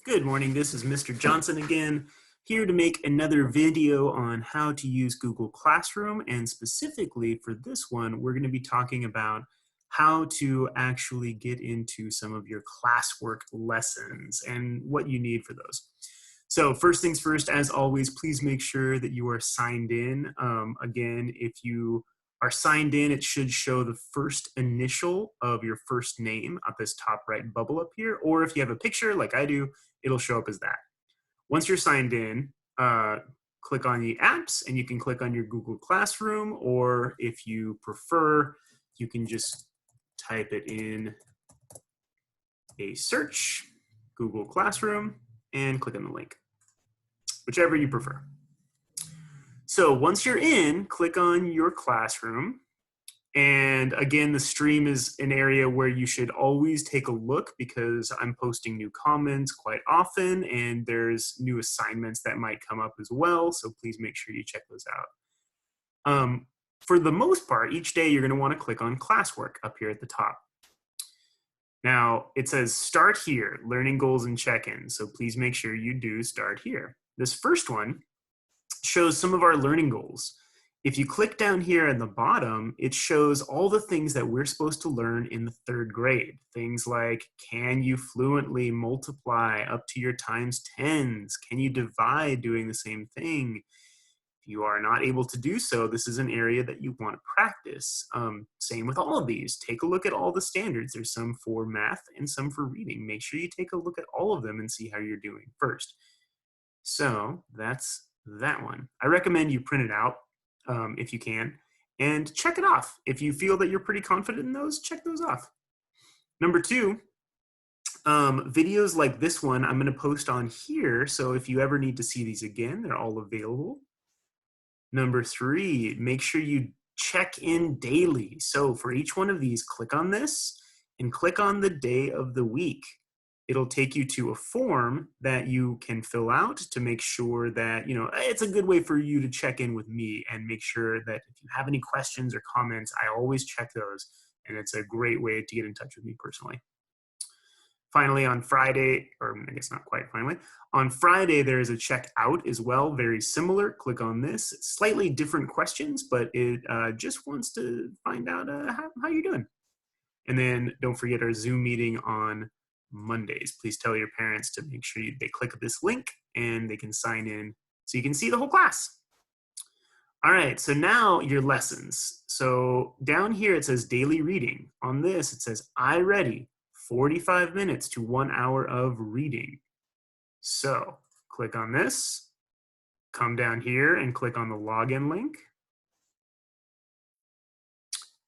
Good morning, this is Mr. Johnson again, here to make another video on how to use Google Classroom, and specifically for this one, we're going to be talking about how to actually get into some of your classwork lessons and what you need for those. So first things first, as always, please make sure that you are signed in. Again, if you are signed in, it should show the first initial of your first name at this top right bubble up here, or if you have a picture like I do, it'll show up as that. Once you're signed in, click on the apps and you can click on your Google Classroom, or if you prefer, you can just type it in a search, Google Classroom, and click on the link, whichever you prefer. So once you're in, click on your classroom. And again, the stream is an area where you should always take a look because I'm posting new comments quite often and there's new assignments that might come up as well. So please make sure you check those out. For the most part, each day you're going to want to click on classwork up here at the top. Now it says start here, learning goals and check-ins. So please make sure you do start here. This first one shows some of our learning goals. If you click down here at the bottom, it shows all the things that we're supposed to learn in the 3rd grade. Things like, can you fluently multiply up to your times 10s? Can you divide doing the same thing? If you are not able to do so, this is an area that you want to practice. Same with all of these. Take a look at all the standards. There's some for math and some for reading. Make sure you take a look at all of them and see how you're doing first. So that's that one. I recommend you print it out if you can, and check it off. If you feel that you're pretty confident in those, check those off. Number 2, videos like this one I'm going to post on here, so if you ever need to see these again, they're all available. Number 3, make sure you check in daily. So for each one of these, click on this and click on the day of the week. It'll take you to a form that you can fill out to make sure that, it's a good way for you to check in with me and make sure that if you have any questions or comments, I always check those. And it's a great way to get in touch with me personally. Finally, on Friday, or I guess not quite finally, on Friday, there is a check out as well, very similar. Click on this. Slightly different questions, but it just wants to find out how you're doing. And then don't forget our Zoom meeting on Mondays. Please tell your parents to make sure they click this link and they can sign in so you can see the whole class. All right, so now your lessons. So down here it says daily reading. On this it says iReady, 45 minutes to 1 hour of reading. So click on this, come down here and click on the login link.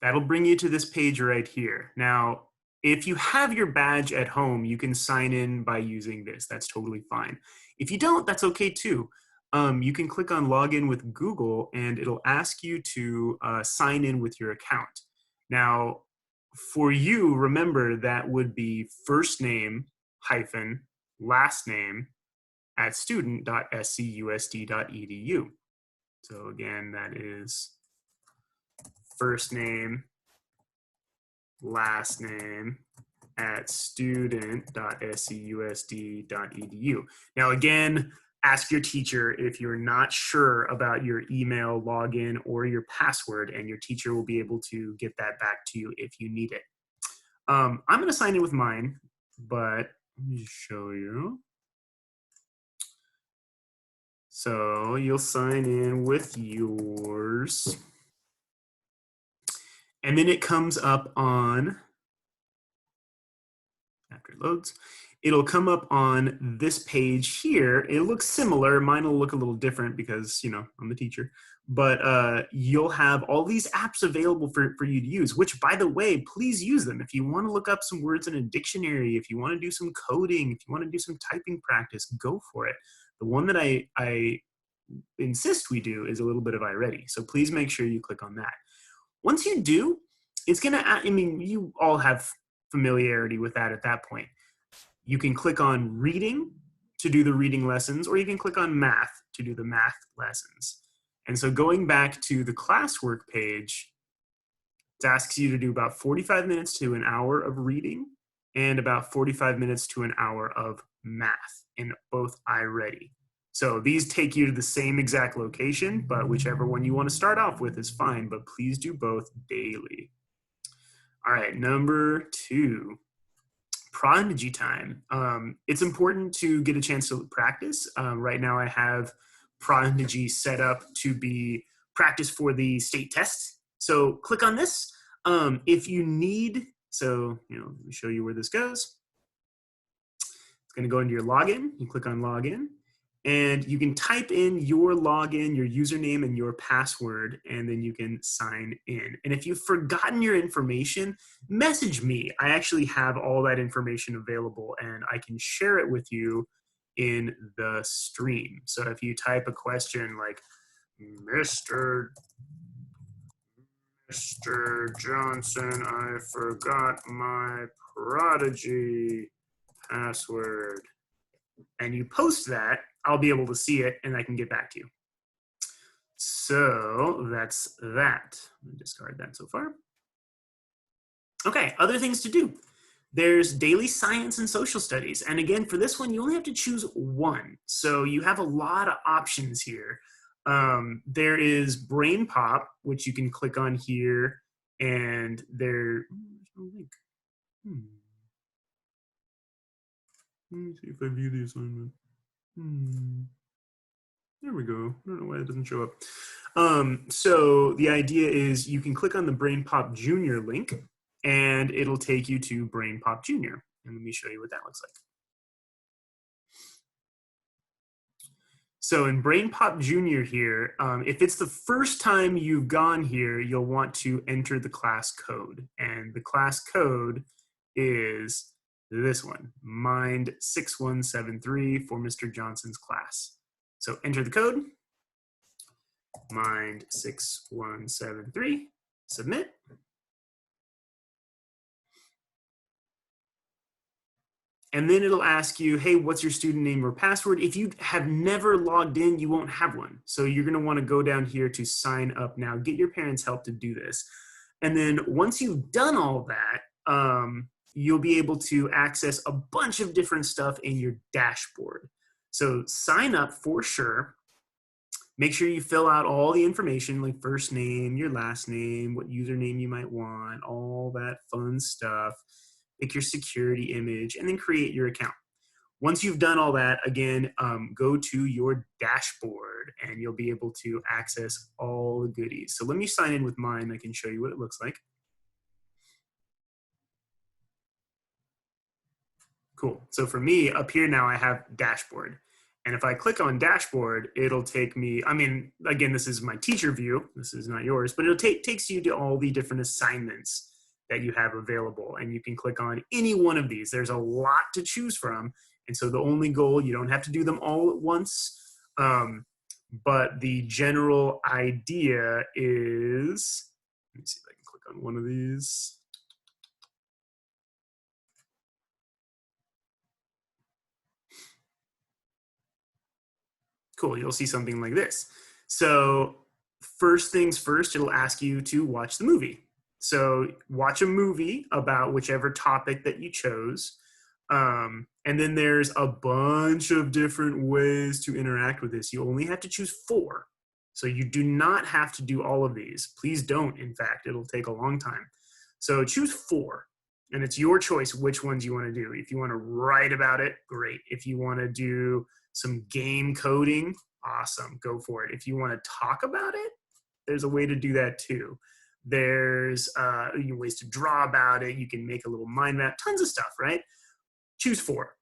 That'll bring you to this page right here. Now, if you have your badge at home, you can sign in by using this. That's totally fine. If you don't, that's okay too. You can click on login with Google and it'll ask you to sign in with your account. Now, for you, remember that would be first name hyphen last name at student.scusd.edu. So again, that is first name, last name at student.scusd.edu. Now again, ask your teacher if you're not sure about your email login or your password, and your teacher will be able to get that back to you if you need it. I'm going to sign in with mine, but let me show you. So you'll sign in with yours. And then it comes up on, after it loads, it'll come up on this page here. It looks similar. Mine will look a little different because, I'm the teacher. But you'll have all these apps available for you to use, which, by the way, please use them. If you want to look up some words in a dictionary, if you want to do some coding, if you want to do some typing practice, go for it. The one that I insist we do is a little bit of iReady. So please make sure you click on that. Once you do, it's going to, you all have familiarity with that at that point. You can click on reading to do the reading lessons, or you can click on math to do the math lessons. And so going back to the classwork page, it asks you to do about 45 minutes to an hour of reading and about 45 minutes to an hour of math in both iReady. So these take you to the same exact location, but whichever one you want to start off with is fine, but please do both daily. All right, number 2. Prodigy time. It's important to get a chance to practice. Right now I have Prodigy set up to be practice for the state test. So click on this. If you need, so let me show you where this goes. It's going to go into your login. You click on login. And you can type in your login, your username, and your password, and then you can sign in. And if you've forgotten your information, message me. I actually have all that information available, and I can share it with you in the stream. So if you type a question like, Mr. Johnson, I forgot my Prodigy password, and you post that, I'll be able to see it and I can get back to you. So that's that. Let me discard that so far. Okay, other things to do. There's daily science and social studies. And again, for this one, you only have to choose one. So you have a lot of options here. There is Brain Pop, which you can click on here, and there, let me see if I view the assignment. There we go. I don't know why it doesn't show up. So the idea is you can click on the Brain Pop Junior link, and it'll take you to Brain Pop Junior. And let me show you what that looks like. So in Brain Pop Junior here, if it's the first time you've gone here, you'll want to enter the class code. And the class code is this one, Mind 6173 for Mr. Johnson's class. So enter the code, Mind 6173, submit. And then it'll ask you, hey, what's your student name or password? If you have never logged in, you won't have one. So you're gonna wanna go down here to sign up now, get your parents' help to do this. And then once you've done all that, you'll be able to access a bunch of different stuff in your dashboard. So sign up for sure. Make sure you fill out all the information, like first name, your last name, what username you might want, all that fun stuff. Pick your security image, and then create your account. Once you've done all that, again, go to your dashboard, and you'll be able to access all the goodies. So let me sign in with mine. I can show you what it looks like. Cool. So for me, up here now, I have dashboard. And if I click on dashboard, it'll take me, I mean, again, this is my teacher view. This is not yours, but it'll takes you to all the different assignments that you have available. And you can click on any one of these. There's a lot to choose from. And so the only goal, you don't have to do them all at once. But the general idea is, let me see if I can click on one of these. Cool, you'll see something like this. So first things first, it'll ask you to watch the movie. So watch a movie about whichever topic that you chose. And then there's a bunch of different ways to interact with this. You only have to choose 4. So you do not have to do all of these. Please don't, in fact, it'll take a long time. So choose 4, and it's your choice which ones you want to do. If you want to write about it, great. If you want to do some game coding, awesome, go for it. If you want to talk about it, there's a way to do that too. There's ways to draw about it. You can make a little mind map, tons of stuff, right? Choose 4.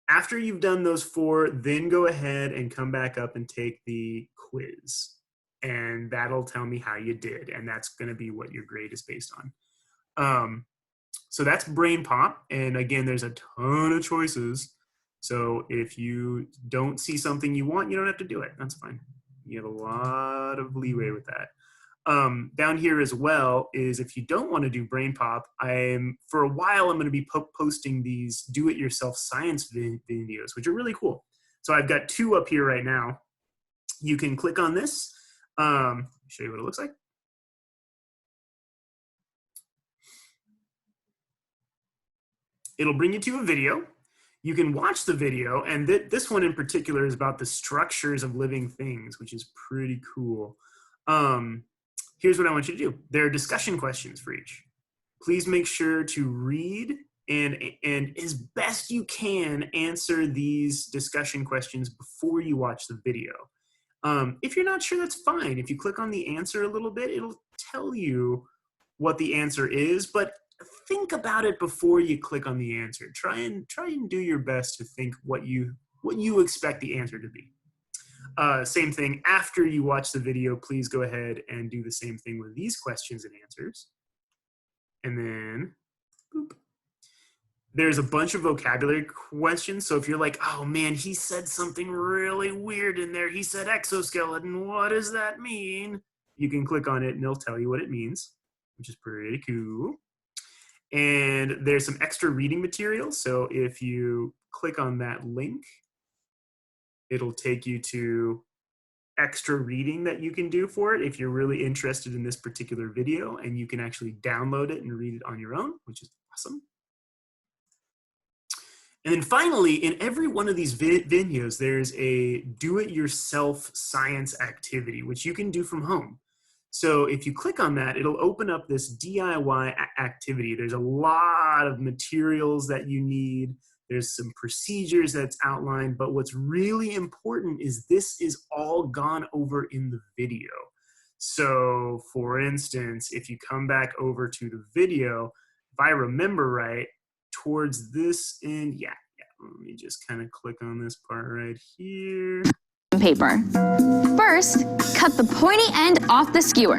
After you've done those 4, then go ahead and come back up and take the quiz. And that'll tell me how you did. And that's gonna be what your grade is based on. So that's Brain Pop. And again, there's a ton of choices. So if you don't see something you want, you don't have to do it. That's fine. You have a lot of leeway with that. Down here as well is if you don't want to do Brain Pop, for a while I'm going to be posting these do-it-yourself science videos, which are really cool. So I've got 2 up here right now. You can click on this. Show you what it looks like. It'll bring you to a video. you can watch the video, and this one in particular is about the structures of living things, which is pretty cool. Here's what I want you to do. There are discussion questions for each. Please make sure to read and as best you can answer these discussion questions before you watch the video. If you're not sure, that's fine. If you click on the answer a little bit, it'll tell you what the answer is, but think about it before you click on the answer. Try and do your best to think what you expect the answer to be. Same thing after you watch the video, please go ahead and do the same thing with these questions and answers. And then, boop. There's a bunch of vocabulary questions. So if you're like, oh man, he said something really weird in there. He said exoskeleton, what does that mean? You can click on it and it'll tell you what it means, which is pretty cool. And there's some extra reading material. So if you click on that link, it'll take you to extra reading that you can do for it if you're really interested in this particular video, and you can actually download it and read it on your own, which is awesome. And then finally, in every one of these videos, there's a do-it-yourself science activity, which you can do from home. So if you click on that, it'll open up this DIY activity. There's a lot of materials that you need. There's some procedures that's outlined, but what's really important is this is all gone over in the video. So for instance, if you come back over to the video, if I remember right, towards this end, yeah, let me just kind of click on this part right here. Paper. First, cut the pointy end off the skewer.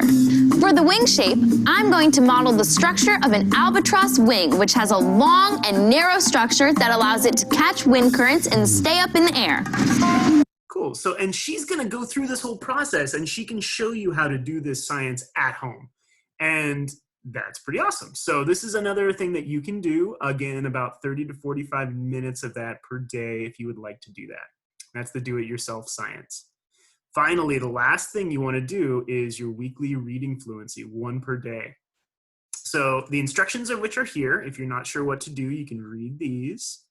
For the wing shape, I'm going to model the structure of an albatross wing, which has a long and narrow structure that allows it to catch wind currents and stay up in the air. Cool. So, and she's going to go through this whole process, and she can show you how to do this science at home. And that's pretty awesome. So this is another thing that you can do, again, about 30 to 45 minutes of that per day if you would like to do that. That's the do-it-yourself science. Finally, the last thing you want to do is your weekly reading fluency, 1 per day. So the instructions of which are here. If you're not sure what to do, you can read these.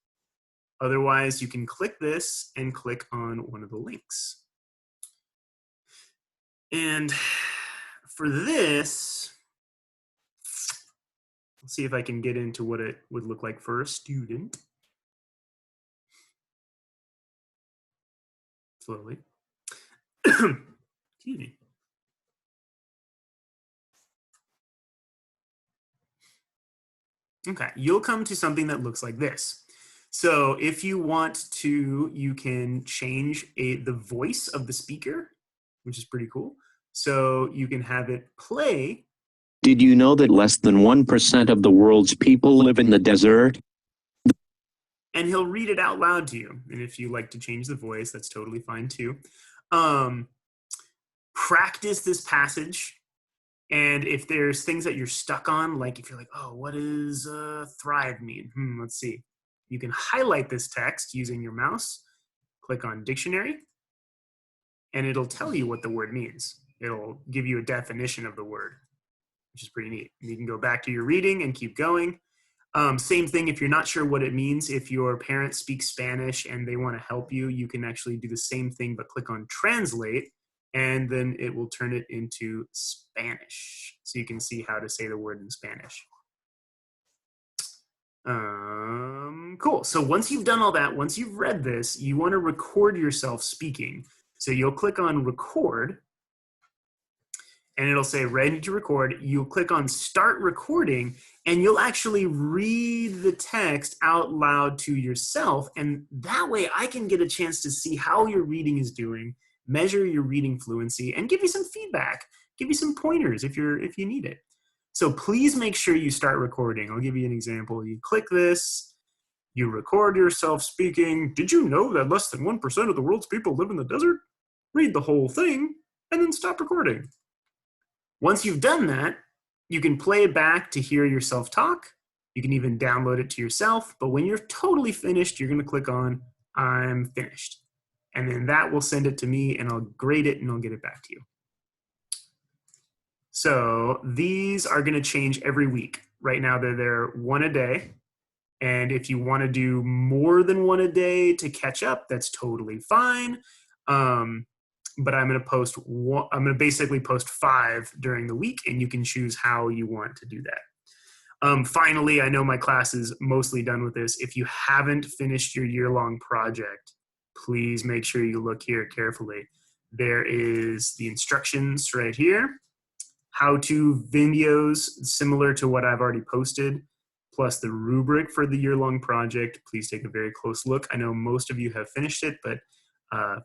Otherwise, you can click this and click on one of the links. And for this, let's see if I can get into what it would look like for a student. Slowly. Excuse me. Okay, you'll come to something that looks like this. So if you want to, you can change the voice of the speaker, which is pretty cool. So you can have it play. Did you know that less than 1% of the world's people live in the desert? And he'll read it out loud to you. And if you like to change the voice, that's totally fine too. Practice this passage. And if there's things that you're stuck on, like if you're like, oh, what does thrive mean? Let's see. You can highlight this text using your mouse, click on dictionary, and it'll tell you what the word means. It'll give you a definition of the word, which is pretty neat. And you can go back to your reading and keep going. Same thing, if you're not sure what it means, if your parents speak Spanish and they want to help you, you can actually do the same thing, but click on translate, and then it will turn it into Spanish. So you can see how to say the word in Spanish. Cool. So once you've done all that, once you've read this, you want to record yourself speaking. So you'll click on record, and it'll say ready to record. You'll click on start recording, and you'll actually read the text out loud to yourself. And that way I can get a chance to see how your reading is doing, measure your reading fluency, and give you some feedback, give you some pointers if you need it. So please make sure you start recording. I'll give you an example. You click this, you record yourself speaking. Did you know that less than 1% of the world's people live in the desert? Read the whole thing, and then stop recording. Once you've done that, you can play it back to hear yourself talk. You can even download it to yourself. But when you're totally finished, you're going to click on I'm finished. And then that will send it to me, and I'll grade it, and I'll get it back to you. So these are going to change every week. Right now, they're there 1 a day. And if you want to do more than one a day to catch up, that's totally fine. But I'm going to basically post 5 during the week, and you can choose how you want to do that. Finally, I know my class is mostly done with this. If you haven't finished your year-long project, please make sure you look here carefully. There is the instructions right here, how-to videos similar to what I've already posted, plus the rubric for the year-long project. Please take a very close look. I know most of you have finished it, but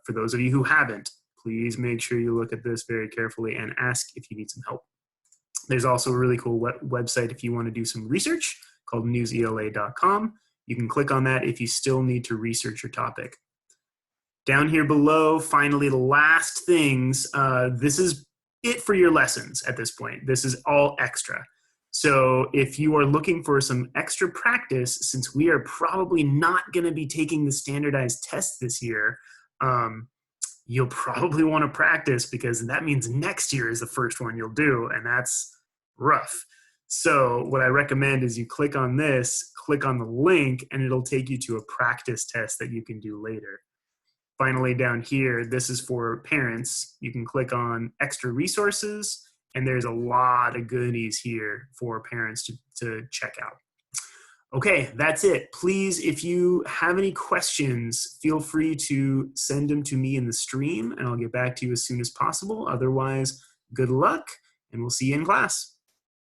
for those of you who haven't, please make sure you look at this very carefully and ask if you need some help. There's also a really cool website if you want to do some research called newsela.com. You can click on that if you still need to research your topic. Down here below, finally, the last things, this is it for your lessons at this point. This is all extra. So if you are looking for some extra practice, since we are probably not going to be taking the standardized test this year, you'll probably want to practice, because that means next year is the first one you'll do, and that's rough. So what I recommend is you click on this, click on the link, and it'll take you to a practice test that you can do later. Finally, down here, this is for parents. You can click on extra resources, and there's a lot of goodies here for parents to check out. Okay, that's it. Please, if you have any questions, feel free to send them to me in the stream, and I'll get back to you as soon as possible. Otherwise, good luck, and we'll see you in class.